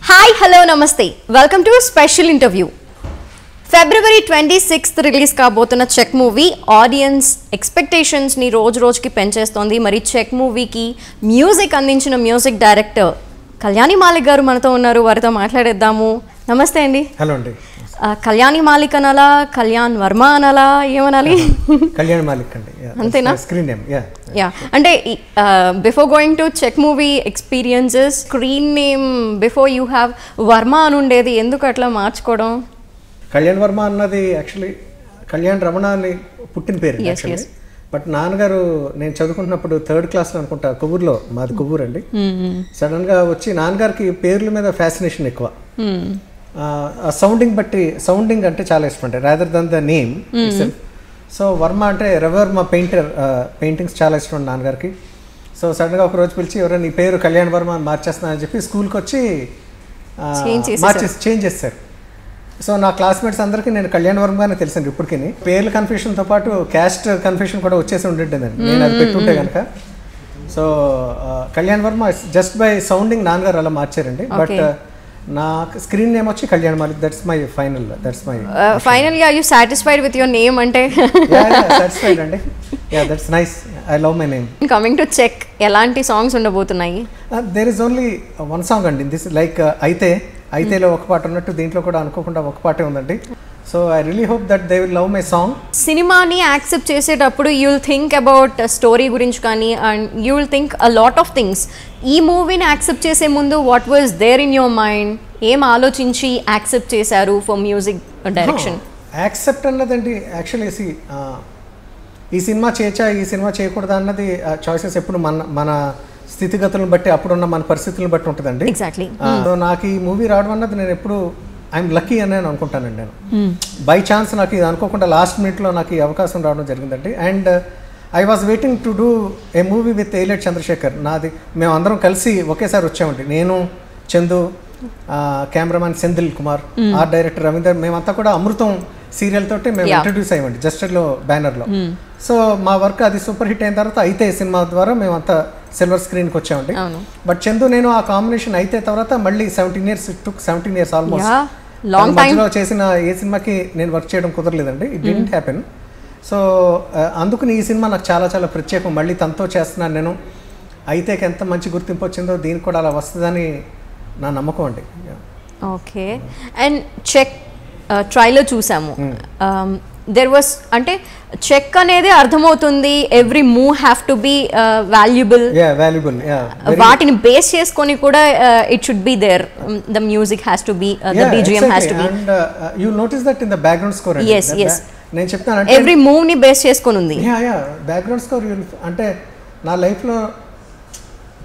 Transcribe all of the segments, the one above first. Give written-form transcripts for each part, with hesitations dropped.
Hi, hello, namaste. Welcome to a special interview. February 26th release కాబోతున్న check movie audience ఎక్స్పెక్టేషన్స్ని రోజు రోజుకి పెంచేస్తోంది. మరి చెక్ మూవీకి మ్యూజిక్ అందించిన మ్యూజిక్ డైరెక్టర్ కళ్యాణి మాలిక్ గారు మనతో ఉన్నారు. వారితో మాట్లాడేద్దాము. నమస్తే అండి. హలో అండి. కళ్యాణి మాలిక్ అనాలా, కళ్యాణ్ వర్మ అనాలా, ఏమనాలి? కళ్యాణ్ మాలిక్ అండి. అంతేనా? Screen name. యా, అంటే before going to Check movie experiences, screen name before you have Varma అని ఉండేది, ఎందుకు అట్లా మార్చుకోవడం? కళ్యాణ్ వర్మ అన్నది యాక్చువల్లీ కళ్యాణ్ రమణ అని పుట్టిన పేరు యాక్చువల్లీ. బట్ నాన్నగారు నేను చదువుకుంటున్నప్పుడు 3rd క్లాస్లో అనుకుంటా, కొవ్వూరులో, మాది కొవ్వూరు అండి. సడన్గా వచ్చి నాన్నగారికి పేర్ల మీద ఫ్యాసినేషన్ ఎక్కువ. సౌండింగ్ అంటే చాలా ఇష్టం అంటే rather than the name. So Varma అంటే రవివర్మ పెయింటింగ్స్ చాలా ఇష్టం నాన్నగారికి. సో సడన్గా ఒక రోజు పిలిచి, ఎవరైనా నీ పేరు కళ్యాణ్ వర్మ అని మార్చేస్తున్నా అని చెప్పి స్కూల్కి వచ్చి చేంజ్ చేస్తారు. సో నా క్లాస్మేట్స్ అందరికీ నేను కళ్యాణ్ వర్మగానే తెలిసింది. ఇప్పటికీ పేర్ల కన్ఫ్యూషన్తో పాటు క్యాస్ట్ కన్ఫ్యూషన్ కూడా వచ్చేసి ఉండేదండి నేను అది పెట్టుంటే కనుక. So Kalyan Varma just by sounding నాన్నగారు అలా మార్చారండి. బట్ నా స్క్రీన్ నేమ్ వచ్చి Kalyan Malik. That's my final. Finally are you satisfied with your name? అంటే సాటిస్ఫైడ్ అండి. Yeah, that's nice. I love my name. Coming to Check, ఎలాంటి సాంగ్స్ ఉండబోతున్నాయి? There is only one song అండి. దిస్ లైక్ అయితేలో ఒక పాట ఉన్నట్టు దీంట్లో కూడా అనుకోకుండా ఒక పాటే ఉందండి. So I really hope that they will love my song. సినిమాని యాక్సెప్ట్ చేసేటప్పుడు you will think about story గురించి కానీ, and you will think a lot of things. ఈ మూవీని యాక్సెప్ట్ చేసే ముందు what was there in your mind? ఏం ఆలోచించి యాక్సెప్ట్ చేశారు ఫర్ మ్యూజిక్ డైరెక్షన్? యాక్సెప్ట్ అన్నదండి యాక్చువల్లీ ఈ సినిమా చేయచ్చా, ఈ సినిమా చేయకూడదా అన్నది చాయిసెస్ ఎప్పుడు మన స్థితిగతులను బట్టి, అప్పుడున్న మన పరిస్థితులను బట్టి ఉంటుందండి. ఎగ్జాక్ట్లీ. సో నాకు ఈ మూవీ రావడం అన్నది నేను ఎప్పుడు ఐఎమ్ లక్కీ అని నేను అనుకుంటానండి. నేను బై ఛాన్స్ నాకు ఇది అనుకోకుండా లాస్ట్ మినిట్లో నాకు ఈ అవకాశం రావడం జరిగిందండి. And I was waiting to do a movie with Yeleti Chandrasekhar. నాది మేము అందరం కలిసి ఒకేసారి వచ్చామండి. నేను, Chandu, cameraman Senthil Kumar, art director Ravinder, మేమంతా కూడా అమృతం సీరియల్ తోటి మేము ఇంట్రడ్యూస్ అయ్యామండి జస్టర్లో బ్యానర్లో. సో మా వర్క్ అది సూపర్ హిట్ అయిన తర్వాత అయితే సినిమా ద్వారా మేమంతా సిల్వర్ స్క్రీన్కి వచ్చామండి. బట్ చందు నేను ఆ కాంబినేషన్ అయితే తర్వాత మళ్ళీ 17 years ఆల్మోస్ట్. మధ్యలో చేసిన ఏ సినిమాకి నేను వర్క్ చేయడం కుదరలేదండి. It didn't happen. సో అందుకని ఈ సినిమా నాకు చాలా చాలా ప్రత్యేకం. మళ్ళీ తనతో చేస్తున్నాను నేను. అయితేకి ఎంత మంచి గుర్తింపు వచ్చిందో దీనికి కూడా అలా వస్తుందని నా నమ్మకం అండి. ఓకే. అండ్ చెక్ ట్రైలర్ చూసాము. దెర్ వాస్, అంటే చెక్ అనేది అర్థమవుతుంది, every move have to be valuable. వాటిని బేస్ చేసుకొని కూడా it should be there. The music has to be, the BGM has to be. And you notice that in the background score. yes నేను చెప్తాను, every move ని base చేసుకొని ఉంది. Background score అంటే నా లైఫ్లో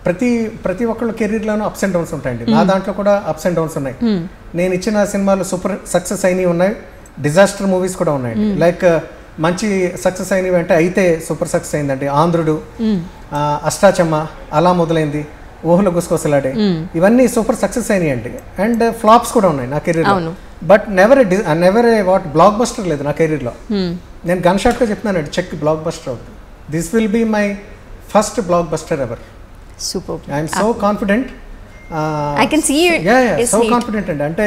ప్రతి ఒక్కళ్ళ కెరీర్లోనూ అప్స్ అండ్ డౌన్స్ ఉంటాయండి. నా దాంట్లో కూడా అప్స్ అండ్ డౌన్స్ ఉన్నాయి. నేను ఇచ్చిన సినిమాలు సూపర్ సక్సెస్ అయినవి ఉన్నాయి, డిజాస్టర్ మూవీస్ కూడా ఉన్నాయండి. లైక్ మంచి సక్సెస్ అయినవి అంటే అయితే సూపర్ సక్సెస్ అయిందండి ఆంధ్రుడు, అష్టాచమ్మ, అలా మొదలైంది, ఊహల గుసకొసలాడే, ఇవన్నీ సూపర్ సక్సెస్ అయినాయి అండి. అండ్ ఫ్లాప్స్ కూడా ఉన్నాయి నా కెరీర్లో. But never a blockbuster లేదు నా కెరీర్లో. నేను గన్ షాట్గా చెప్తున్నానండి, చెక్ బ్లాక్ బస్టర్ అవుతుంది. This will be my first blockbuster ever. Super. I'm so confident. I can see it. So confident అండి. అంటే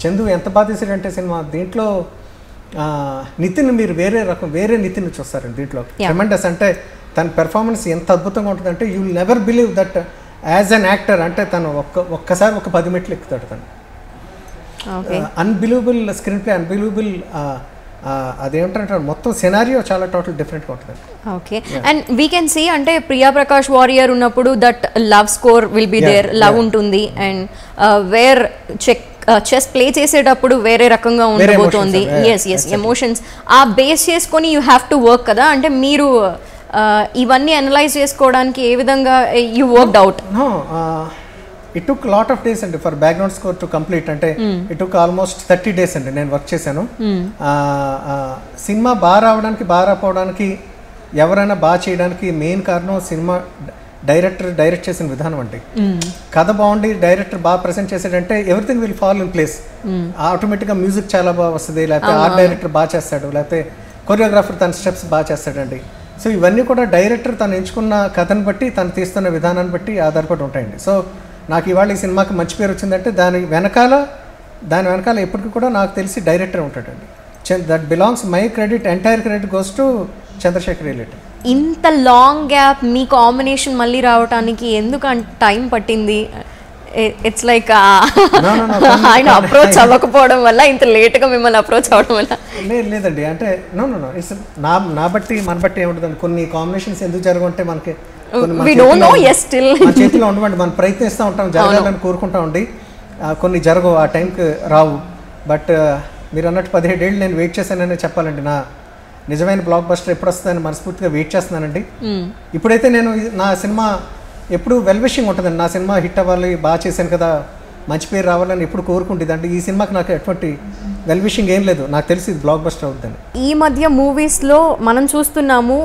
చందు ఎంత బాగా తీసాడంటే సినిమా, దీంట్లో నితిన్ మీరు వేరే నితిన్ చూస్తారండి దీంట్లో. ట్రెమెండస్. అంటే తన పెర్ఫార్మెన్స్ ఎంత అద్భుతంగా ఉంటుందంటే you will never believe that as an actor. అంటే తను ఒక్కసారి ఒక 10 మెట్లు ఎక్కుతాడు తను. అన్బిలీవబుల్ స్క్రీన్ ప్లే, అన్బిలీవబుల్ అదేంటంటే మొత్తం సినారియో చాలా టోటల్ డిఫరెంట్గా ఉంటుంది. Okay. And we can see, అంటే ప్రియా ప్రకాష్ వారియర్ ఉన్నప్పుడు that love score will be there, love ఉంటుంది. అండ్ వేర్ చెస్ ప్లే చేసేటప్పుడు వేరే రకంగా ఉండబోతోంది. ఎస్ ఎమోషన్స్ ఆ బేస్ చేసుకొని యూ హ్యావ్ టు వర్క్ కదా. అంటే మీరు ఇవన్నీ అనలైజ్ చేసుకోవడానికి ఏ విధంగా you worked out? It took lot of days అండి for background score to complete. అంటే ఇట్ టుక్ ఆల్మోస్ట్ 30 days అండి నేను వర్క్ చేశాను. సినిమా బాగా రావడానికి, బాగా రాకపోవడానికి, ఎవరైనా బాగా చేయడానికి మెయిన్ కారణం సినిమా డైరెక్ట్ చేసిన విధానం అండి. కథ బాగుండి డైరెక్టర్ బాగా ప్రెసెంట్ చేసాడంటే everything will fall in place. ఆటోమేటిక్గా మ్యూజిక్ చాలా బాగా వస్తుంది, లేకపోతే ఆర్ట్ డైరెక్టర్ బాగా చేస్తాడు, లేకపోతే కొరియోగ్రాఫర్ తన స్టెప్స్ బాగా చేస్తాడండి. సో ఇవన్నీ కూడా డైరెక్టర్ తను ఎంచుకున్న కథను బట్టి, తను తీస్తున్న విధానాన్ని బట్టి ఆధారపడి ఉంటాయండి. సో నాకు ఇవాళ ఈ సినిమాకి మంచి పేరు వచ్చిందంటే దాని వెనకాల ఎప్పటికీ కూడా నాకు తెలిసి డైరెక్టర్ ఉంటాడండి. That belongs my credit, entire credit goes to Chandrashekhar related. ఇంత లాంగ్ గ్యాప్ మీ కాంబినేషన్ మళ్ళీ రావడానికి ఎందుకు టైం పట్టింది? ఇట్స్ లైక్ ఆయన అప్రోచ్ అవ్వకపోవడం వల్ల, ఇంత లేట్గా మిమ్మల్ని అప్రోచ్ అవ్వడం వల్ల? లేదండి, అంటే నో ఇట్స్ నా బట్టి మన బట్టి ఏముంటుందండి, కొన్ని కాంబినేషన్స్ ఎందుకు జరగంటే మనకి చేతిలో ఉండమండి, మనం ప్రయత్నిస్తూ ఉంటాం, జరగాలని కోరుకుంటా ఉండి కొన్ని జరగవు, ఆ టైంకి రావు. బట్ మీరు అన్నట్టు 17 ఏళ్ళు నేను వెయిట్ చేశాననే చెప్పాలండి. నా నిజమైన బ్లాక్ బస్టర్ ఎప్పుడు వస్తుందని మనస్ఫూర్తిగా వెయిట్ చేస్తున్నానండి. ఇప్పుడైతే నేను నా సినిమా ఎప్పుడు వెల్ విషింగ్ ఉంటుందండి, నా సినిమా హిట్ అవ్వాలి, బాగా చేశాను కదా, మంచి పేరు రావాలని ఎప్పుడు కోరుకుంటుంది. అంటే ఈ సినిమాకి నాకు ఎటువంటి వెల్ విషింగ్ ఏం లేదు, నాకు తెలిసి ఇది బ్లాక్ బస్టర్ అవుతుందని. ఈ మధ్య మూవీస్లో మనం చూస్తున్నాము,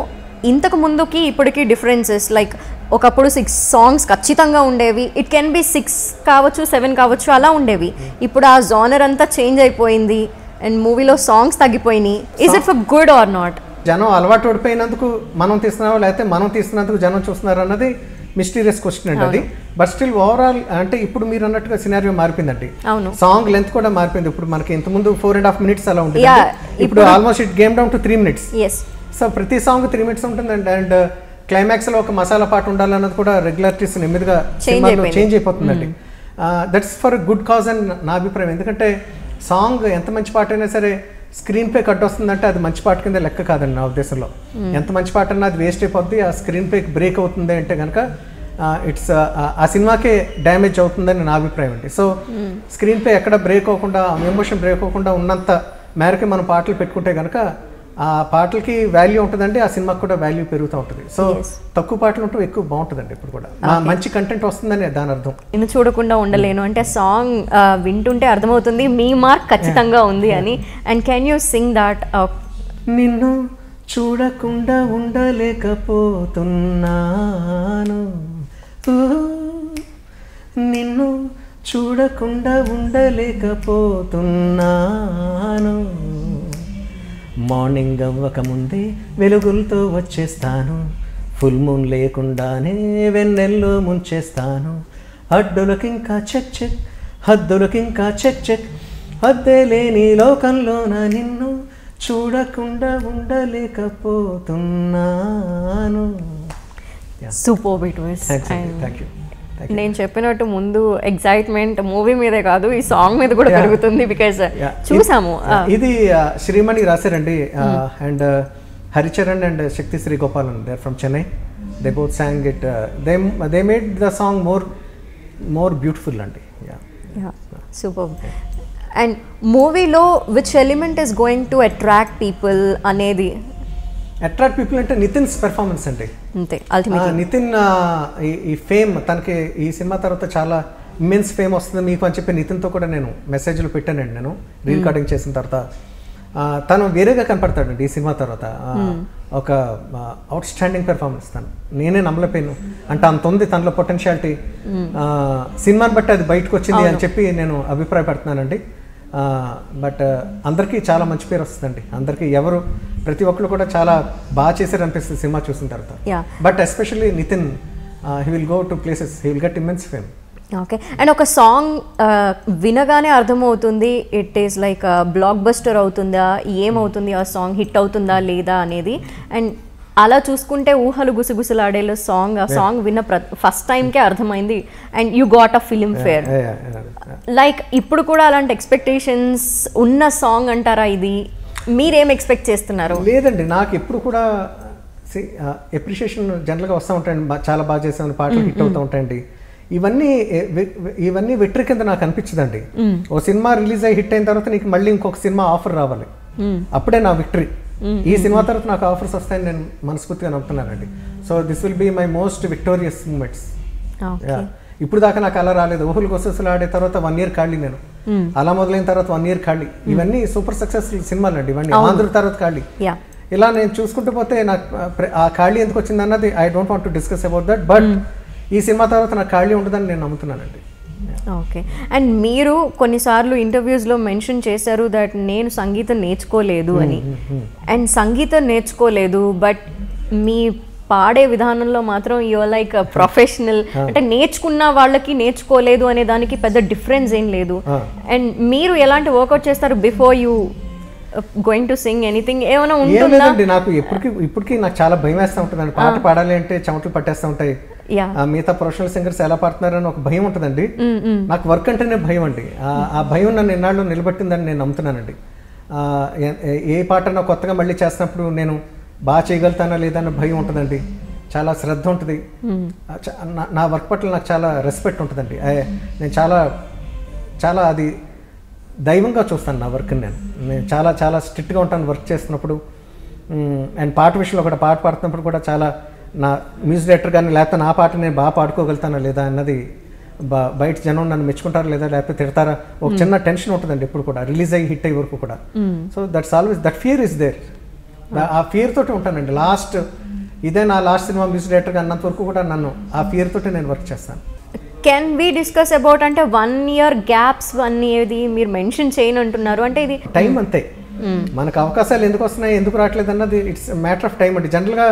ఇంతకు ముందుకి ఇప్పటికీ డిఫరెన్సెస్. లైక్ ఒకప్పుడు 6 సాంగ్స్ ఖచ్చితంగా ఉండేవి, ఇట్ కెన్ బి 6 కావచ్చు 7 కావచ్చు, అలా ఉండేవి. ఇప్పుడు ఆ జానర్ అంతా చేంజ్ అయిపోయింది అండ్ మూవీలో సాంగ్స్ తగ్గిపోయినాయి. Is it for good or not? జనం అలవాటు ఓడిపోయినందుకు మనం తీస్తున్నావా, లేకపోతే మనం తీస్తున్నందుకు జనం చూస్తున్నారు అన్నది మిస్టీరియస్ క్వశ్చన్ అండి అది. బట్ స్టిల్ ఓవరాల్ అంటే ఇప్పుడు మీరు అన్నట్టుగా సినారియో మారిపోయిందండి, సాంగ్ లెంత్ కూడా మారిపోయింది. ఇప్పుడు మనకి ఇంతకుముందు 4.5 minutes అలా ఉంటుంది, ఇప్పుడు almost it game down to 3 minutes. So ప్రతి సాంగ్ 3 minutes ఉంటుందండి. అండ్ క్లైమాక్స్లో ఒక మసాలా పాట ఉండాలన్నది కూడా రెగ్యులారిటీస్ నెమ్మదిగా చేంజ్ అయిపోతుందండి. దట్స్ ఫర్ గుడ్ కాజ్ అని నా అభిప్రాయం. ఎందుకంటే సాంగ్ ఎంత మంచి పాట అయినా సరే స్క్రీన్ ప్లే కట్ వస్తుందంటే అది మంచి పాట కింద లెక్క కాదండి నా ఉద్దేశంలో. ఎంత మంచి పాట అన్నా అది వేస్ట్ అయిపోద్ది, ఆ స్క్రీన్ ప్లే బ్రేక్ అవుతుంది అంటే కనుక ఇట్స్ ఆ సినిమాకే డ్యామేజ్ అవుతుందని నా అభిప్రాయం అండి. సో స్క్రీన్ ప్లే ఎక్కడ బ్రేక్ అవ్వకుండా, ఎమోషన్ బ్రేక్ అవ్వకుండా ఉన్నంత మేరకి మనం పాటలు పెట్టుకుంటే కనుక ఆ పాటలకి వాల్యూ ఉంటుందండి, ఆ సినిమాకి కూడా వాల్యూ పెరుగుతూ ఉంటుంది. సో తక్కువ పాటలు ఉంటూ ఎక్కువ బాగుంటుందండి ఇప్పుడు కూడా, మంచి కంటెంట్ వస్తుందని దాని అర్థం. నేను చూడకుండా ఉండలేను అంటే సాంగ్ వింటుంటే అర్థమవుతుంది మీ మార్క్ ఖచ్చితంగా ఉంది అని. And can you sing that? నిన్ను చూడకుండా ఉండలేకపోతున్నాను, నిన్ను చూడకుండా ఉండలేకపోతున్నాను, మార్నింగ్ అవ్వకముందే వెలుగులతో వచ్చేస్తాను, ఫుల్ మూన్ లేకుండానే వెన్నెల్లో ముంచేస్తాను, హద్దులకింకా చెక్ చెక్, హద్దులకింకా చెక్ చెక్, హద్దే లేని లోకంలోన నిన్ను చూడకుండా ఉండలేకపోతున్నాను. Super it was. Thank you. నేను చెప్పినట్టు ముందు ఎగ్జైట్మెంట్ మూవీ మీదే కాదు, ఈ సాంగ్ మీద కూడా పెరుగుతుంది. బికాజ్ చూసాము ఇది శ్రీమణి రాశారండి, and Haricharan and Shakthi Sri Gopalan, they are from Chennai. They both song it, they made the song more beautiful అండి. సూపర్. అండ్ మూవీలో which element is going to attract people అనేది? అట్రాక్ట్ పీపుల్ అంటే నితిన్స్ పెర్ఫార్మెన్స్ అండి. అంతే, నితిన్ ఈ ఫేమ్ తనకి ఈ సినిమా తర్వాత చాలా ఇమెన్స్ ఫేమ్ వస్తుంది మీకు అని చెప్పి నితిన్తో కూడా నేను మెసేజ్లు పెట్టానండి. నేను రీరికార్డింగ్ చేసిన తర్వాత తను వేరేగా కనపడతాడండి ఈ సినిమా తర్వాత. ఒక అవుట్ స్టాండింగ్ పెర్ఫార్మెన్స్ తను, నేనే నమ్మలేకపోయాను. అంటే అంత ఉంది తనలో పొటెన్షియాలిటీ, సినిమాని బట్టి అది బయటకు వచ్చింది అని చెప్పి నేను అభిప్రాయపడుతున్నానండి. బట్ అందరికీ చాలా మంచి పేరు వస్తుందండి, అందరికీ ప్రతి ఒక్కరు కూడా చాలా బాగా చేశారు అనిపిస్తుంది సినిమా చూసిన తర్వాత. But especially Nithin, he will go to places, he will get immense fame. Okay. And ఒక సాంగ్ వినగానే అర్థమవుతుంది it is like blockbuster అవుతుందా, ఏమవుతుంది, ఆ సాంగ్ హిట్ అవుతుందా లేదా అనేది. అండ్ అలా చూసుకుంటే ఊహలు గుసగుసలాడేలో సాంగ్, ఆ సాంగ్ విన్న ఫస్ట్ టైంకే అర్థమైంది and you got a film fair. Like ఇప్పుడు కూడా అలాంటి ఎక్స్పెక్టేషన్స్ ఉన్న సాంగ్ అంటారా ఇది? మీరేం ఎక్స్పెక్ట్ చేస్తున్నారు? లేదండి, నాకు ఎప్పుడు కూడా ఎప్రిషియేషన్ జనరల్గా వస్తూ ఉంటాయండి, చాలా బాగా చేసామని పాటలు హిట్ అవుతూ ఉంటాయండి. ఇవన్నీ విక్టరీ కింద నాకు అనిపించదండి. ఓ సినిమా రిలీజ్ అయ్యి హిట్ అయిన తర్వాత నీకు మళ్ళీ ఇంకొక సినిమా ఆఫర్ రావాలి, అప్పుడే నా విక్టరీ. ఈ సినిమా తర్వాత నాకు ఆఫర్స్ వస్తాయని నేను మనస్ఫూర్తిగా నమ్ముతున్నానండి. So this will be my most victorious moments. ఇప్పుడు దాకా నాకు అలా రాలేదు. ఊహలు గొసెస్లు ఆడే తర్వాత 1 year ఖాళీ, నేను అలా మొదలైన తర్వాత 1 year ఖాళీ. ఇవన్నీ సూపర్ సక్సెస్ఫుల్ సినిమాలు అండి, ఇవన్నీ ఆంధ్ర తర్వాత ఖాళీ. ఇలా నేను చూసుకుంటూ పోతే నాకు ఆ ఖాళీ ఎందుకు వచ్చింది అన్నది I don't want to discuss about that. But ఈ సినిమా తర్వాత నాకు ఖాళీ ఉంటుందని నేను నమ్ముతున్నానండి. ఓకే. అండ్ మీరు కొన్నిసార్లు ఇంటర్వ్యూస్లో మెన్షన్ చేశారు దట్ నేను సంగీతం నేర్చుకోలేదు అని. అండ్ సంగీతం నేర్చుకోలేదు, బట్ మీ పాడే విధానంలో మాత్రం యువర్ లైక్ ప్రొఫెషనల్. అంటే నేర్చుకున్న వాళ్ళకి నేర్చుకోలేదు అనే దానికి పెద్ద డిఫరెన్స్ ఏం లేదు. అండ్ మీరు ఎలాంటి వర్కౌట్ చేస్తారు before you going to sing anything? ఏమైనా ఉంటుందా? నాకు ఇప్పటికీ నాకు చాలా భయం వేస్తూ ఉంటుందండి. పాట పాడాలి అంటే చెమటలు పట్టేస్తూ ఉంటాయి. మిగతా ప్రొఫెషనల్ సింగర్స్ ఎలా పాడుతున్నారని ఒక భయం ఉంటుందండి. నాకు వర్క్ అంటేనే భయం అండి. ఆ భయం నన్ను ఎన్నాళ్ళు నిలబెట్టిందని నేను నమ్ముతున్నానండి. ఏ పాటనో కొత్తగా మళ్ళీ చేస్తున్నప్పుడు నేను బాగా చేయగలుగుతానా లేదన్న భయం ఉంటుందండి. చాలా శ్రద్ధ ఉంటుంది. నా వర్క్ పట్ల నాకు చాలా రెస్పెక్ట్ ఉంటుందండి. నేను చాలా చాలా అది దైవంగా చూస్తాను నా వర్క్ని. నేను చాలా చాలా స్ట్రిక్ట్గా ఉంటాను వర్క్ చేస్తున్నప్పుడు. అండ్ పాట విషయంలో కూడా పాట పాడుతున్నప్పుడు కూడా చాలా నా మ్యూజిక్ డైరెక్టర్ కానీ లేకపోతే నా పాట నేను బాగా పాడుకోగలుగుతానా లేదా అన్నది బయట జనం నన్ను మెచ్చుకుంటారా లేదా లేకపోతే తిడతారా ఒక చిన్న టెన్షన్ ఉంటుందండి ఎప్పుడు కూడా, రిలీజ్ అయ్యి హిట్ అయ్యే వరకు కూడా. So that's always that fear is there. ఆ ఫియర్ తోటి ఉంటానండి. ఇదే నా లాస్ట్ సినిమా మ్యూజిక్ డైరెక్టర్గా అన్నంత వరకు కూడా నన్ను ఆ ఫియర్ తోటి నేను వర్క్ చేస్తాను. కెన్ వి డిస్కస్ అబౌట్ అంటే 1 year గ్యాప్స్ అనేది మీరు మెన్షన్ చేయను అంటున్నారు. అంటే ఇది టైం అంతే. మనకు అవకాశాలు ఎందుకు వస్తున్నాయి ఎందుకు రావట్లేదు అన్నది ఇట్స్ మ్యాటర్ ఆఫ్ టైం అండి. జనరల్గా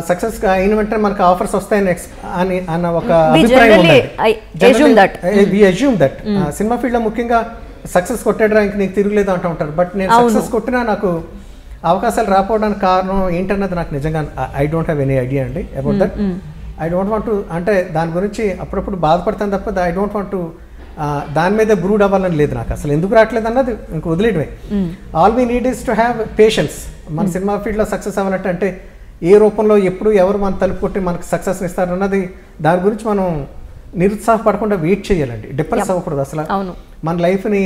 సక్సెస్ అయిన వెంటనే మనకు ఆఫర్స్ వస్తాయని అన్న ఒక అభిప్రాయం దట్ సినిమా ఫీల్డ్లో ముఖ్యంగా సక్సెస్ కొట్టాడు ఇంక నీకు తిరుగులేదు అంటూ ఉంటారు. బట్ నేను సక్సెస్ కొట్టినా నాకు అవకాశాలు రాకపోవడానికి కారణం ఏంటన్నది నాకు నిజంగా I don't have any idea అండి about that. I don't want to అంటే దాని గురించి అప్పుడప్పుడు బాధపడతాను తప్ప ఐ డోంట్ వాంట్ టు దాని మీద బ్రూడ్ అవ్వాలని లేదు నాకు. అసలు ఎందుకు రావట్లేదు అన్నది ఇంక వదిలేయడమే. All we need is to have patience. మన సినిమా ఫీల్డ్లో సక్సెస్ అవ్వాలంటే అంటే ఏ రూపంలో ఎప్పుడు ఎవరు మన తలుపు కొట్టి మనకు సక్సెస్ ఇస్తారు అన్నది దాని గురించి మనం నిరుత్సాహపడకుండా వెయిట్ చేయాలండి. డిప్రెస్ అవ్వకూడదు. అసలు మన లైఫ్ని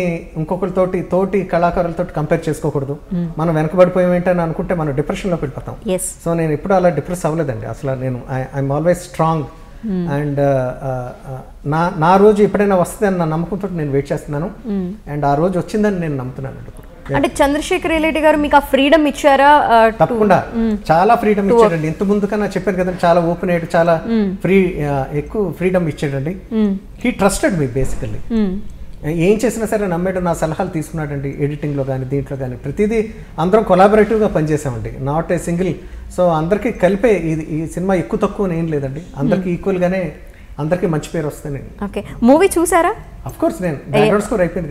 తోటి కళాకారులతో కంపేర్ చేసుకోకూడదు. మనం వెనకబడిపోయాం ఏంటని అనుకుంటే మనం డిప్రెషన్లోకి వెళ్ళిపోతాం. సో నేను ఎప్పుడు అలా డిప్రెస్ అవ్వలేదండి. అసలు నేను ఐఎమ్ ఆల్వేస్ స్ట్రాంగ్. అండ్ నా రోజు ఎప్పుడైనా వస్తుందని నా నమ్మకంతో నేను వెయిట్ చేస్తున్నాను. అండ్ ఆ రోజు వచ్చిందని నేను నమ్ముతున్నాను. అంటే చంద్రశేఖర్ రెడ్డి గారు మీకు ఆ ఫ్రీడమ్ ఇచ్చారా? తప్పకుండా చాలా ఫ్రీడమ్ ఇచ్చాడండి. ఇంత ముందు కన్నా చెప్పాను కదండి, చాలా ఓపెన్ అయ్యాడు, చాలా ఎక్కువ ఫ్రీడమ్ ఇచ్చాడండి. He trusted me basically. ఏం చేసినా సరే నమ్మేడు, నా సలహాలు తీసుకున్నాడండి. ఎడిటింగ్లో కానీ దీంట్లో కానీ ప్రతిదీ అందరం కొలాబరేటివ్గా పనిచేసామండి, నాట్ ఏ సింగిల్. సో అందరికీ కలిపే ఈ సినిమా ఎక్కువ తక్కువ ఏం లేదండి, అందరికీ ఈక్వల్గానే అందరికీ మంచి పేరు వస్తుంది. ఓకే, మూవీ చూసారా? ఆఫ్ కోర్స్ నేను బ్యాక్గ్రౌండ్ స్కోర్ అయిపోయింది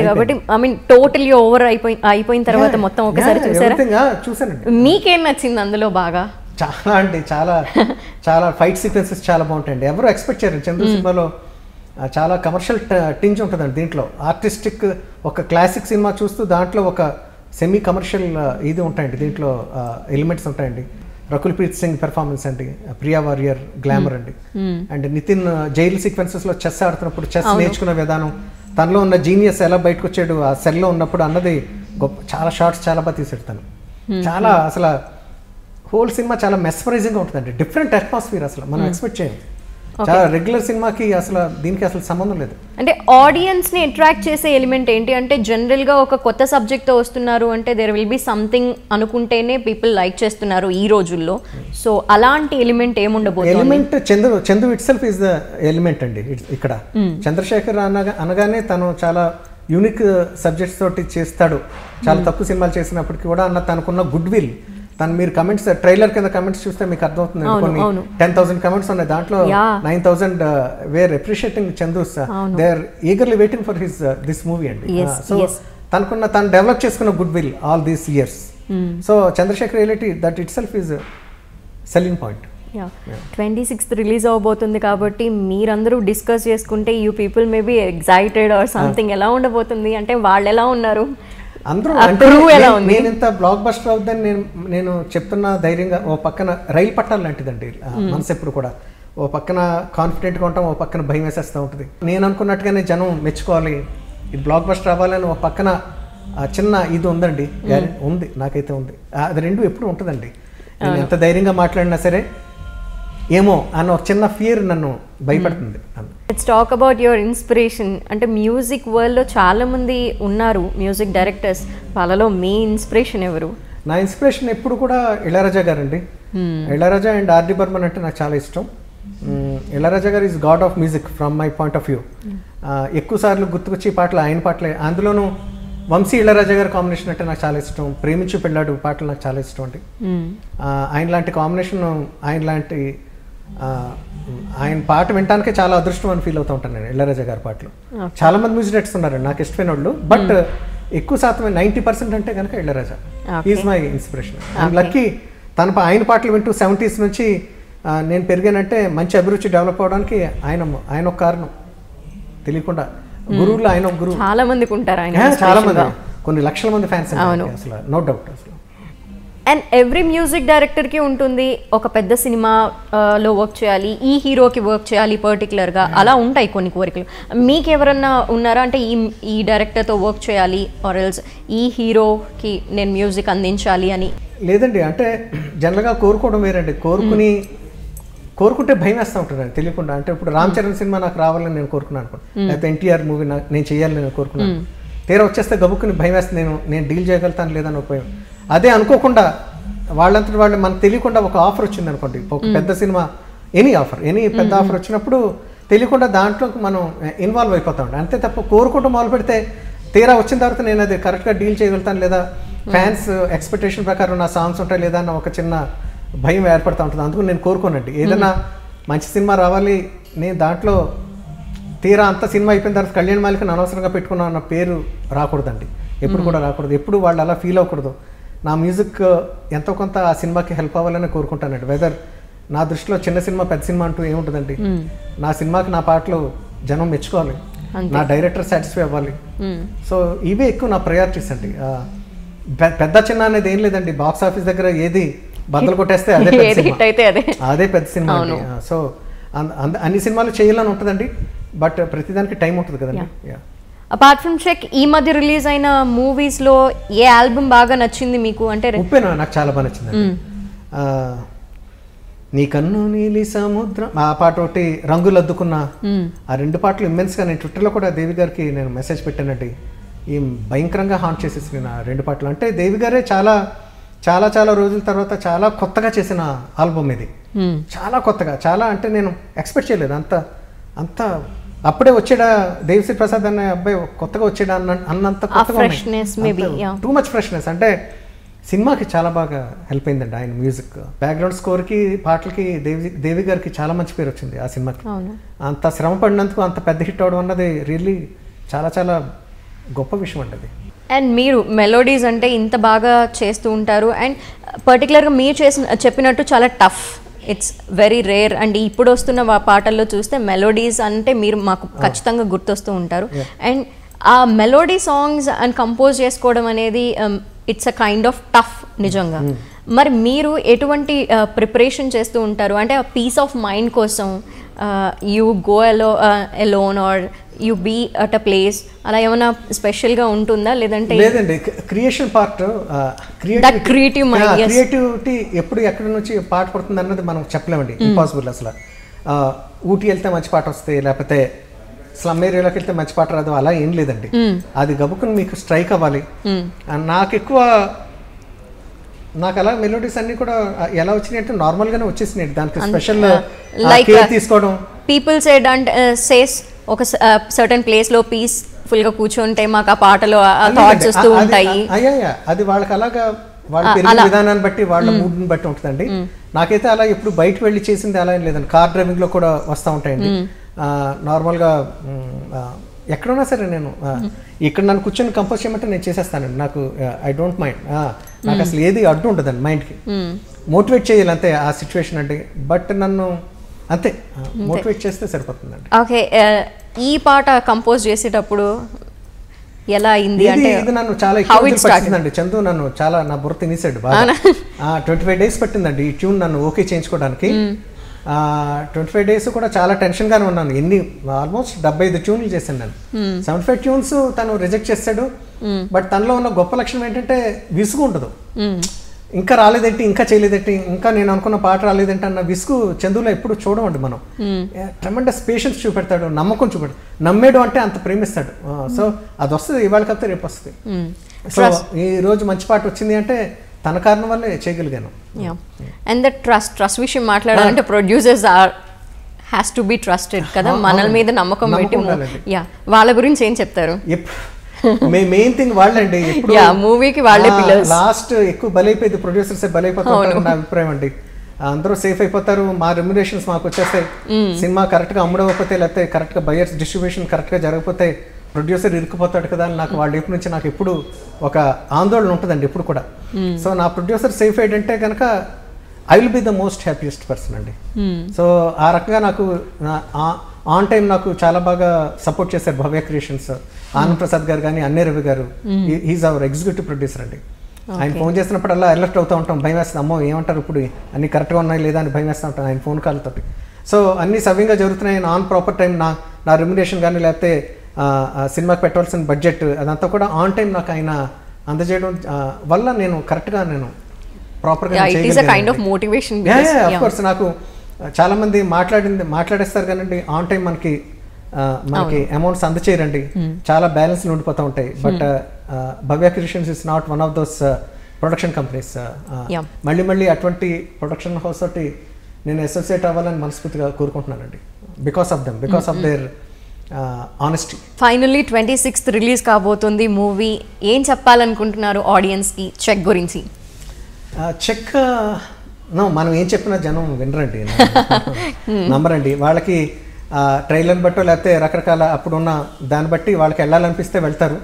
కాబట్టి ఐ మీన్ టోటలీ ఓవర్ అయిపోయిన తర్వాత మొత్తం ఒకసారి చూసారా? చూసానండి. మీకేం నచ్చింది అందులో బాగా? చాలా అంటే చాలా చాలా ఫైట్ సీక్వెన్సెస్ చాలా బాగుంటాయండి. ఎవరు ఎక్స్పెక్ట్ చేయరు చంద్ర సినిమాలో చాలా కమర్షియల్ టింజ్ ఉంటుందండి. దీంట్లో ఆర్టిస్టిక్ ఒక క్లాసిక్ సినిమా చూస్తూ దాంట్లో ఒక సెమీ కమర్షియల్ ఇది ఉంటాయండి. దీంట్లో ఎలిమెంట్స్ ఉంటాయండి. రకుల్ ప్రీత్ సింగ్ పెర్ఫార్మెన్స్ అండి, ప్రియా వారియర్ గ్లామర్ అండి. అండ్ నితిన్ జైల్ సీక్వెన్సెస్లో చెస్ ఆడుతున్నప్పుడు చెస్ నేర్చుకునే విధానం, తనలో ఉన్న జీనియస్ ఎలా బయటకు వచ్చాడు ఆ సెల్లో ఉన్నప్పుడు అన్నది గొప్ప. చాలా షార్ట్స్ చాలా బాగా తీసాడు తను. చాలా అసలు హోల్ సినిమా చాలా మెస్మరైజింగ్గా ఉంటుందండి. డిఫరెంట్ అట్మాస్ఫియర్ అసలు మనం ఎక్స్పెక్ట్ చేయం. చాలా రెగ్యులర్ సినిమాకి అసలు దీనికి అసలు సంబంధం లేదు. అంటే ఆడియన్స్ ని అట్రాక్ట్ చేసే ఎలిమెంట్ ఏంటి అంటే జనరల్ గా ఒక కొత్త సబ్జెక్ట్ తో వస్తున్నారు అంటే దేర్ విల్ బి సంథింగ్ అనుకుంటేనే పీపుల్ లైక్ చేస్తున్నారు ఈ రోజుల్లో. సో అలాంటి ఎలిమెంట్ ఏముండబోతుంది? Element Chandu itself is the element అండి. ఇక్కడ చంద్రశేఖర్ అనగానే తను చాలా యూనిక్ సబ్జెక్ట్స్ తోటి చేస్తాడు. చాలా తక్కువ సినిమాలు చేసినప్పటికీ కూడా అన్న తనకున్న గుడ్ విల్. తను మీరు కమెంట్స్ ట్రైలర్ కింద కమెంట్స్ చూస్తే మీకు అర్థమవుతుంది. కొన్ని 10,000 కమెంట్స్ ఉన్నాయి, దాంట్లో 9,000 were appreciating Chandu. They are eagerly waiting for this movie అండి. సో తను డెవలప్ చేసుకున్న goodwill all these years. So Chandrasekhar reality that itself is selling point. 26th release అవబోతుంది కాబట్టి మీరందరూ డిస్కస్ చేసుకుంటే you people maybe excited or something. ఎలా ఉండబోతుంది అంటే వాళ్ళు ఎలా ఉన్నారు? అందరూ అంటే నేను ఇంత బ్లాక్ బస్టర్ అవుతుందని నేను చెప్తున్నా ధైర్యంగా. ఓ పక్కన రైలు పట్టాలు లాంటిదండి మనసు ఎప్పుడు కూడా. ఓ పక్కన కాన్ఫిడెంట్గా ఉంటాం, ఓ పక్కన భయం వేసేస్తూ ఉంటుంది. నేను అనుకున్నట్టుగానే జనం మెచ్చుకోవాలి, ఇది బ్లాక్ బస్టర్ అవ్వాలని ఓ పక్కన చిన్న ఇది ఉందండి, ఉంది, నాకైతే ఉంది. అది రెండు ఎప్పుడు ఉంటుందండి. నేను ఎంత ధైర్యంగా మాట్లాడినా సరే ఏమో అన్న ఒక చిన్న ఫియర్ నన్ను భయపడుతుంది. Let's talk about your inspiration. అంటే మ్యూజిక్ వరల్డ్లో చాలామంది ఉన్నారు మ్యూజిక్ డైరెక్టర్స్, వాళ్ళలో మీ ఇన్స్పిరేషన్ ఎవరు? నా ఇన్స్పిరేషన్ ఎప్పుడు కూడా ఇళయరాజా గారండి. ఇళయరాజా అండ్ ఆర్డి బర్మన్ అంటే నాకు చాలా ఇష్టం. ఇళయరాజా గారు is God of music from my point of view. ఎక్కువ సార్లు గుర్తుకొచ్చే పాటలు ఆయన పాటలే. అందులోనూ వంశీ ఇళరాజా గారి కాంబినేషన్ అంటే నాకు చాలా ఇష్టం. ప్రేమించు పెళ్ళాడు పాటలు నాకు చాలా ఇష్టం అండి. ఆయన లాంటి కాంబినేషన్, ఆయన పాట వినటానికే చాలా అదృష్టం అని ఫీల్ అవుతూ ఉంటాను నేను ఇళరాజా గారి పాటలు. చాలా మంది మ్యూజిక్ డైరెక్టర్స్ ఉన్నారండి నాకు ఇష్టమైన వాళ్ళు, బట్ ఎక్కువ శాతం 90% అంటే కనుక Ilaiyaraaja. Is my inspiration. I'm lucky ఆయన పాటలు వింటూ 70s నుంచి నేను పెరిగానంటే మంచి అభిరుచి డెవలప్ అవడానికి ఆయన ఒక కారణం. తెలియకుండా గురువులు ఆయన గురువు. చాలా మందికి ఉంటారు ఆయన, చాలా మంది, కొన్ని లక్షల మంది ఫ్యాన్స్ అసలు, నో డౌట్ అసలు. అండ్ ఎవ్రీ మ్యూజిక్ డైరెక్టర్కి ఉంటుంది ఒక పెద్ద సినిమాలో వర్క్ చేయాలి, ఈ హీరోకి వర్క్ చేయాలి పర్టికులర్గా, అలా ఉంటాయి కొన్ని కోరికలు. మీకు ఎవరన్నా ఉన్నారా అంటే ఈ డైరెక్టర్తో వర్క్ చేయాలి ఆర్ ఎల్స్ ఈ హీరోకి నేను మ్యూజిక్ అందించాలి అని? లేదండి, అంటే జనరల్గా కోరుకోవడం వేరండి. కోరుకుంటే భయం వేస్తూ ఉంటుందండి తెలియకుండా. అంటే ఇప్పుడు రామ్ చరణ్ సినిమా నాకు రావాలని నేను కోరుకున్నాను అనుకోండి, లేకపోతే ఎన్టీఆర్ మూవీ నేను చేయాలని నేను కోరుకున్నాను, తీరా వచ్చేస్తే గబుక్కుని భయం వేస్తుంది, నేను డీల్ చేయగలుగుతాను లేదని ఉపయోగం. అదే అనుకోకుండా వాళ్ళంతటి వాళ్ళు మనకు తెలియకుండా ఒక ఆఫర్ వచ్చింది అనుకోండి, ఒక పెద్ద సినిమా, ఎనీ పెద్ద ఆఫర్ వచ్చినప్పుడు తెలియకుండా దాంట్లోకి మనం ఇన్వాల్వ్ అయిపోతాం. అంతే తప్ప కోరుకుంటూ మొదలు పెడితే తీరా వచ్చిన తర్వాత నేను అది కరెక్ట్గా డీల్ చేయగలుగుతాను లేదా, ఫ్యాన్స్ ఎక్స్పెక్టేషన్ ప్రకారం నా సాంగ్స్ ఉంటాయి లేదా అన్న ఒక చిన్న భయం ఏర్పడుతూ ఉంటుంది. అందుకు నేను కోరుకోనండి, ఏదైనా మంచి సినిమా రావాలి, నేను దాంట్లో తీరా అంత సినిమా అయిపోయిన తర్వాత కళ్యాణ్ మాలికని అనవసరంగా పెట్టుకున్నా అన్న పేరు రాకూడదండి, ఎప్పుడు కూడా రాకూడదు. ఎప్పుడు వాళ్ళు అలా ఫీల్ అవ్వకూడదు. నా మ్యూజిక్ ఎంతో కొంత ఆ సినిమాకి హెల్ప్ అవ్వాలని కోరుకుంటానండి. వెదర్ నా దృష్టిలో చిన్న సినిమా పెద్ద సినిమా అంటూ ఏముంటుందండి, నా సినిమాకి నా పాటలు జనం మెచ్చుకోవాలి, నా డైరెక్టర్ సాటిస్ఫై అవ్వాలి. సో ఇవే ఎక్కువ నా ప్రయారిటీస్ అండి. పెద్ద చిన్న అనేది ఏం లేదండి, బాక్స్ ఆఫీస్ దగ్గర ఏది బద్దలు కొట్టేస్తే అదే పెద్ద సినిమా అండి. సో అన్ని సినిమాలు చేయాలని ఉంటుందండి, బట్ ప్రతిదానికి టైం ఉంటుంది కదండి. అపార్ట్ ఫ్రమ్ చెక్, ఈ మధ్య రిలీజ్ అయిన మూవీస్లో ఏ ఆల్బమ్ బాగా నచ్చింది మీకు? అంటే ఉప్పెన నాకు చాలా బాగా నచ్చిందండి. నీ కన్ను నీలి సముద్రం ఆ పాట ఒకటి, రంగులు అద్దుకున్న, ఆ రెండు పాటలు ఇమ్మెన్స్గా నేను ట్విట్టర్లో కూడా దేవి గారికి నేను మెసేజ్ పెట్టానండి. ఈ భయంకరంగా హాంట్ చేసేసి నేను ఆ రెండు పాటలు. అంటే దేవి గారే చాలా చాలా చాలా రోజుల తర్వాత చాలా కొత్తగా చేసిన ఆల్బమ్ ఇది, చాలా కొత్తగా, చాలా అంటే నేను ఎక్స్పెక్ట్ చేయలేదు అంత అప్పుడే వచ్చాడా దేవిశ్రీ ప్రసాద్ అనే అబ్బాయి కొత్తగా వచ్చాడా అన్నంత కొత్తగా, టూ మచ్ ఫ్రెష్నెస్. అంటే సినిమాకి చాలా బాగా హెల్ప్ అయిందండి ఆయన మ్యూజిక్. బ్యాక్గ్రౌండ్ స్కోర్కి పాటలకి దేవి గారికి చాలా మంచి పేరు వచ్చింది ఆ సినిమాకి. అంత శ్రమ పడినందుకు అంత పెద్ద హిట్ అవడం అన్నది రియల్లీ చాలా చాలా గొప్ప విషయం అండి అది. అండ్ మీరు మెలోడీస్ అంటే ఇంత బాగా చేస్తూ ఉంటారు, అండ్ పర్టికులర్గా మీరు చెప్పినట్టు చాలా tough, it's very rare. And ఇప్పుడు వస్తున్న పాటల్లో చూస్తే మెలోడీస్ అంటే మీరు మాకు ఖచ్చితంగా గుర్తొస్తూ ఉంటారు. అండ్ ఆ మెలోడీ సాంగ్స్ అండ్ కంపోజ్ చేసుకోవడం అనేది it's a kind of tough నిజంగా. మరి మీరు ఎటువంటి ప్రిపరేషన్ చేస్తూ ఉంటారు? అంటే ఆ పీస్ ఆఫ్ మైండ్ కోసం you go alone or you be at a place, అలా ఏమైనా స్పెషల్గా ఉంటుందా? లేదంటే లేదండి, క్రియేషన్ పార్ట్, క్రియేటివిటీ ఎప్పుడు ఎక్కడి నుంచి పాట పడుతుంది అన్నది మనం చెప్పలేమండి, ఇంపాసిబుల్ అసలు. ఊటీ వెళ్తే మంచి పాట వస్తాయి, లేకపోతే స్లమ్ ఏరియాలోకి వెళ్తే మంచి పాట రాదు, అలా ఏం లేదండి. అది గబుకుని మీకు స్ట్రైక్ అవ్వాలి. నాకు అలా మెలోడీస్ అన్ని కూడా ఎలా వచ్చినాయి అంటే నార్మల్ గానే వచ్చేసినాయి, దానికి స్పెషల్ కేర్ తీసుకోవడం. పీపుల్ సెడ్ అండ్ సేస్ ఒక సర్టన్ ప్లేస్ లో పీస్ఫుల్ గా కూర్చుంటే మాకు ఆ పాటలో థాట్స్ వస్తూ ఉంటాయి. అది వాళ్ళకి అలాగా వాళ్ళ పెరిగిన విధానాన్ని బట్టి వాళ్ళ మూడ్ని బట్టి ఉంటుందండి. నాకైతే అలా ఎప్పుడు బయటకు వెళ్ళి చేసింది అలా ఏం లేదండి. కార్ డ్రైవింగ్ లో కూడా వస్తూ ఉంటాయండి. నార్మల్గా ఎక్కడున్నా సరే నేను ఇక్కడ నన్ను కూర్చొని కంపోజ్ చేయమంటే నేను చేసేస్తానండి. నాకు ఐ డోంట్ మైండ్, నాకు అసలు ఏది అడ్డు ఉంటుందండి మైండ్కి. మోటివేట్ చేయాలి అంతే ఆ సిచ్యువేషన్ అంటే, బట్ నన్ను అంతే మోటివేట్ చేస్తే సరిపోతుందండి. ఓకే, ఈ పాట కంపోజ్ చేసేటప్పుడు ఎలా అయింది అంటే ఇది నన్ను చాలా ఎక్కువ పట్టిందండి. చందు నన్ను చాలా నా బుర్ర తినేసాడు బాగా. 25 days పట్టిందండి ఈ ట్యూన్ నన్ను ఓకే చేయించుకోవడానికి. 25 days కూడా చాలా టెన్షన్గానే ఉన్నాను. ఆల్మోస్ట్ 75 ట్యూన్లు చేశాను నేను. 75 ట్యూన్స్ తను రిజెక్ట్ చేశాడు. బట్ తనలో ఉన్న గొప్ప లక్షణం ఏంటంటే విసుగు ఉండదు. ఇంకా రాలేదేంటి, ఇంకా చేయలేదేంటి, ఇంకా నేను అనుకున్న పాట రాలేదేంటి అన్న విసుగు చందులో ఎప్పుడు చూడమండి మనం. ట్రెమెండస్ పేషెన్స్ చూపెడతాడు, నమ్మకం చూపెడతాడు. నమ్మేడు అంటే అంత ప్రేమిస్తాడు. సో అది వస్తుంది, ఇవాళ కాకపోతే రేపు వస్తుంది. సో ఈ రోజు మంచి పాట వచ్చింది అంటే తన కారణం వల్లే చేయగలిగాను. అండ్ ద ట్రస్ట్ విషయం మాట్లాడాలంటే producers has to be trusted కదా, మనల మీద నమ్మకం పెట్టి. వాళ్ళ గురించి ఏం చెప్తారు? మెయిన్ థింగ్ వాళ్ళండి. ఇప్పుడు మూవీకి వాళ్ళే పిల్లర్స్. లాస్ట్ ఎక్కువ బలైపోయింది, ప్రొడ్యూసర్స్ బలైపోతారు నా అభిప్రాయం అండి. అందరూ సేఫ్ అయిపోతారు, మా రెమ్యునరేషన్స్ మాకు వచ్చేస్తాయి. సినిమా కరెక్ట్గా అమ్ముడవకపోతే, లేకపోతే కరెక్ట్గా బయర్స్ డిస్ట్రిబ్యూషన్ కరెక్ట్గా జరగకపోతే ప్రొడ్యూసర్ ఇరుక్కుపోతాడు కదా అని నాకు వాళ్ళ వైపు నుంచి నాకు ఎప్పుడు ఒక ఆందోళన ఉంటుందండి ఎప్పుడు కూడా. సో నా ప్రొడ్యూసర్ సేఫ్ అయ్యంటే కనుక I will be the most happiest person అండి. సో ఆ రకంగా నాకు ఆన్ టైం నాకు చాలా బాగా సపోర్ట్ చేశారు భవ్య క్రియేషన్స్, ఆనంద్ ప్రసాద్ గారు కానీ, అన్నే రవి గారు. ఈజ్ అవర్ ఎగ్జిక్యూటివ్ ప్రొడ్యూసర్ అండి. ఆయన ఫోన్ చేసినప్పుడల్లా అలర్ట్ అవుతూ ఉంటాం, భయం వేస్తుంది, అమ్మో ఏమంటారు ఇప్పుడు అన్ని కరెక్ట్గా ఉన్నాయి లేదా అని భయం వేస్తూ ఉంటాం ఆయన ఫోన్ కాల్తో. సో అన్ని సవ్యంగా జరుగుతున్నాయి. ఆన్ ప్రాపర్ టైం నా రెమ్యునరేషన్ కానీ, లేకపోతే సినిమాకి పెట్టవలసిన బడ్జెట్ అదంతా కూడా ఆన్ టైం నాకు ఆయన అందజేయడం వల్ల నేను కరెక్ట్గా నేను ప్రాపర్గా కోర్స్. నాకు చాలా మంది మాట్లాడేస్తారు కానండి, ఆన్ టైం మనకి అమౌంట్స్ అందచేయరండి, చాలా బ్యాలెన్స్ ఉండిపోతూ ఉంటాయి. But Bhavya creations is not one of those production companies. మళ్ళీ అటువంటి ప్రొడక్షన్ హౌస్ తోటి నేను అసోసియేట్ అవ్వాలని మనస్ఫూర్తిగా కోరుకుంటున్నానండి, because of them, because of their honesty. Finally 26th release కాబోతుంది మూవీ. ఏం చెప్పాలనుకుంటున్నారు ఆడియన్స్కి చెక్ గురించి? చెక్ మనం ఏం చెప్పినా జనం వినరండి, నమ్మరండి. వాళ్ళకి ట్రైలర్ బట్టో లేకపోతే రకరకాల అప్పుడున్న దాన్ని బట్టి వాళ్ళకి వెళ్ళాలనిపిస్తే వెళ్తారు.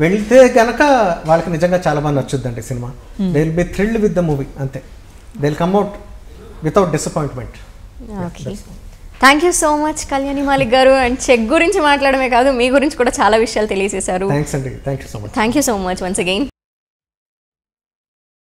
వెళ్తే కనుక వాళ్ళకి నిజంగా చాలా బాగా నచ్చుద్దండి సినిమా. They will be thrilled with the movie, అంతే. They will come out without disappointment. Thank you so much Kalyani Malik గారు. అండ్ చెక్ గురించి మాట్లాడమే కాదు, మీ గురించి కూడా చాలా విషయాలు తెలియజేశారు. థ్యాంక్స్ అండి, thank you so much. Thank you so much once again.